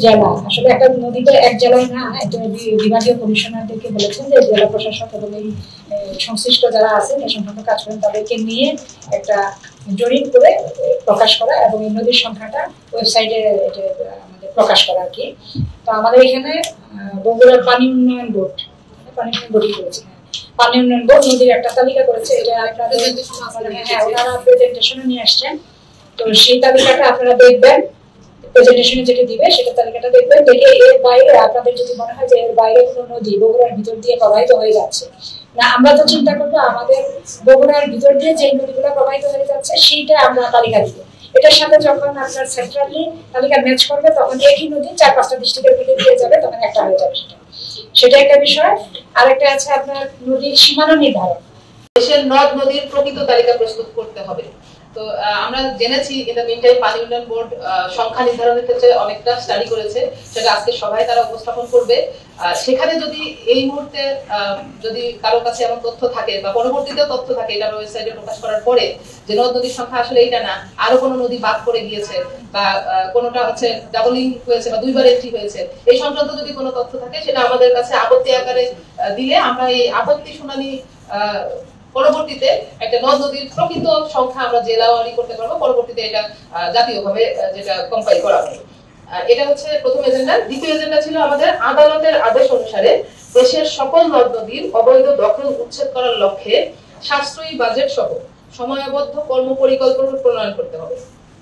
জেলা আসলে একটা নদীতে এক জেলায় না, একটা বিভাগীয় কমিশনারদেরকে বলেছেন যে জেলা প্রশাসক এবং এই সংশ্লিষ্ট যারা আছেন এই সংক্রান্ত কাজ করেন তাদেরকে নিয়ে একটা জরিপ করে প্রকাশ করা এবং এই নদীর সংখ্যাটা ওয়েবসাইটে আমাদের প্রকাশ করা আর কি। তো আমাদের এখানে বগুড়ার পানি উন্নয়ন বোর্ড করেছে, পানি উন্নয়ন বোর্ড নদীর একটা তালিকা করেছে। এটা আপনাদের ওনারা প্রেজেন্টেশনে নিয়ে আসছেন। তো সেই তালিকাটা আপনারা দেখবেন, প্রেজেন্টেশনে যেটা দিবে সেটা তালিকাটা দেখবেন, দেখে এর বাইরে আপনাদের যদি মনে হয় যে এর বাইরে কোনো নদী বগুড়ার ভিতর দিয়ে প্রবাহিত হয়ে যাচ্ছে না, আমরা তো চিন্তা করবো আমাদের বগুড়ার ভিতর দিয়ে যে নদীগুলো প্রবাহিত হয়ে যাচ্ছে সেইটা আমরা তালিকা দিব। এটার সাথে যখন আপনার সেন্ট্রালি তালিকা ম্যাচ করবে তখন একই নদী 4-5টা ডিস্ট্রিক্টের ভিতরে দিয়ে যাবে, তখন একটা হয়ে যাবে। সেটা একটা বিষয়। আরেকটা আছে আপনার নদীর সীমানা নির্ধারণ, দেশের নদ নদীর প্রকৃত তালিকা প্রস্তুত করতে হবে। তো আমরা জেনেছি ইন দ্য মিনটাইম পানি উন্নয়ন বোর্ড সংখ্যা নির্ধারণের ক্ষেত্রে অনেকটা স্টাডি করেছে, সেটা আজকে সবাই তারা উপস্থাপন করবে। সেখানে যদি এই মুহূর্তে যদি কারো কাছে এমন তথ্য থাকে বা পরবর্তীতেও তথ্য থাকে এটা ওয়েবসাইটে প্রকাশ করার পরে যে নদ নদীর সংখ্যা আসলে এইটা না, আরো কোনো নদী বাদ পড়ে গিয়েছে বা কোনোটা হচ্ছে ডাবলিং হয়েছে বা দুইবার এন্ট্রি হয়েছে, এই সংক্রান্ত যদি কোনো তথ্য থাকে সেটা আমাদের কাছে আপত্তি আকারে দিলে আমরা এই আপত্তি শুনানি পরবর্তীতে একটা নদ নদীর প্রকৃত সংখ্যা আমরা জেলাওয়ারি করতে পারবো, পরবর্তীতে এটা জাতীয়ভাবে যেটা কম্পাইল করা হবে। এটা হচ্ছে প্রথম এজেন্ডা। দ্বিতীয় এজেন্ডা ছিল আমাদের আদালতের আদেশ অনুসারে দেশের সকল নদ নদীর অবৈধ দখল উচ্ছেদ করার লক্ষ্যে সাশ্রয়ী বাজেট সহ সময়বদ্ধ কর্ম পরিকল্পনা প্রণয়ন করতে হবে।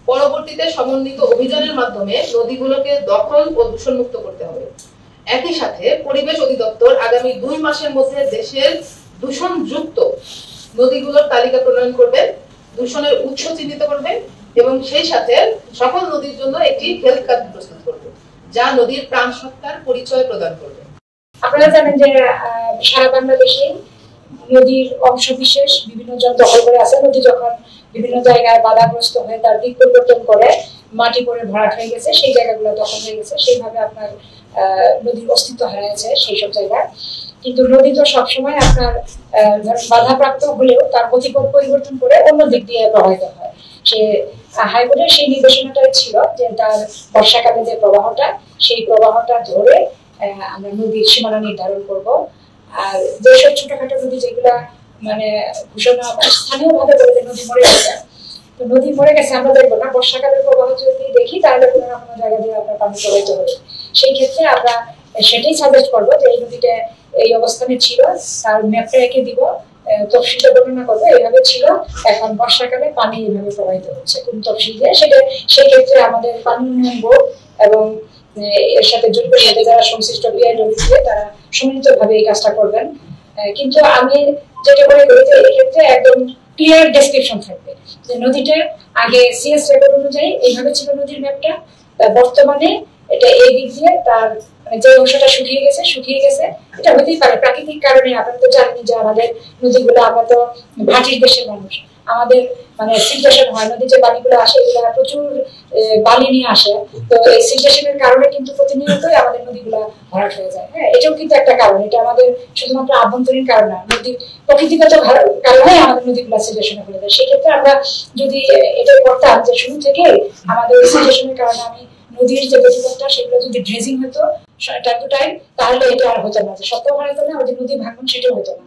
পরবর্তীতে সমন্বিত অভিযানের মাধ্যমে নদীগুলোকে দখল ও দূষণমুক্ত করতে হবে। একই সাথে পরিবেশ অধিদপ্তর আগামী 2 মাসের মধ্যে দেশের দূষণযুক্ত নদীগুলোর তালিকা প্রণয়ন করবে, দূষণের উৎস চিহ্নিত করবে এবং সেই সাথে সকল নদীর জন্য একটি হেলথ কার্ড প্রস্তুত করবে যা নদীর প্রাণ সত্তার পরিচয় প্রদান করবে। আপনারা জানেন যে সারা বাংলাদেশে নদীর অংশ বিশেষ বিভিন্ন জন দখল করে আছে। নদী যখন বিভিন্ন জায়গায় বাধাগ্রস্ত হয়ে তার দিক পরিবর্তন করে মাটি পরে ভরাট হয়ে গেছে, সেই জায়গাগুলো দখল হয়ে গেছে, সেইভাবে আপনার নদীর অস্তিত্ব হারিয়েছে সেই সব জায়গায়। কিন্তু নদী তো সবসময় আপনার বাধাপ্রাপ্ত হলেও তার গতিপথ পরিবর্তন করে অন্য দিক দিয়ে প্রবাহিত হয়। সে হাইকোর্টের সেই নির্দেশনাটাই ছিল যে তার বর্ষাকালে যে প্রবাহটা, সেই প্রবাহটা ধরে আমরা নদীর সীমানা নির্ধারণ করব। আর যেসব ছোটখাটো নদী যেগুলা মানে ঘোষণা স্থানীয় ভাবে বলে যে নদী মরে গেছে, তো নদী মরে গেছে আমরা দেখবো না, বর্ষাকালের প্রবাহ যদি দেখি তাহলে কোনো না কোনো জায়গা দিয়ে আপনার পানি প্রবাহিত হবে। সেই ক্ষেত্রে আমরা সেটাই সাজেস্ট করবো যে এই নদীটা এই অবস্থানে ছিল, তার ম্যাপটা এঁকে দিব, তফসিলটা বর্ণনা করবো এইভাবে ছিল, এখন বর্ষাকালে পানি এইভাবে প্রবাহিত হচ্ছে কোন তফসিল দিয়ে। সেটা সেই ক্ষেত্রে আমাদের পানি উন্নয়ন বোর্ড এবং এর সাথে জড়িত যারা সংশ্লিষ্ট বিআইডব্লিউ তারা সম্মিলিতভাবে এই কাজটা করবেন। কিন্তু আমি যেটা মনে করি যে এই ক্ষেত্রে একদম ক্লিয়ার ডেসক্রিপশন থাকবে যে নদীটার আগে সিএস রেকর্ড অনুযায়ী এইভাবে ছিল নদীর ম্যাপটা, বর্তমানে এটা এই দিক দিয়ে তার যে অংশটা শুকিয়ে গেছে। এটা হতেই পারে প্রাকৃতিক কারণে। আপনারা তো জানেন যে আমাদের নদীগুলো, আমরা তো ভাটির দেশের মানুষ, আমাদের মানে সিলটেশন হয়, নদীর যে পানিগুলো আসে এগুলো প্রচুর বালি নিয়ে আসে। তো এই সিলটেশনের কারণে কিন্তু প্রতিনিয়তই আমাদের নদীগুলো ভরাট হয়ে যায়। হ্যাঁ, এটাও কিন্তু একটা কারণ। এটা আমাদের শুধুমাত্র আভ্যন্তরীণ কারণ না, নদীর প্রকৃতিগত কারণে আমাদের নদীগুলো সিলটেশনে হয়ে যায়। সেক্ষেত্রে আমরা যদি এটা করতাম যে শুরু থেকে আমাদের সিলটেশনের কারণে নদীর যে গতিপথটা সেগুলো যদি ড্রেজিং হতো টাইম টু টাইম, তাহলে এটা আর হতো না, যে সত্য হারাতো না, আমাদের নদী ভাঙন সেটাও হতো না।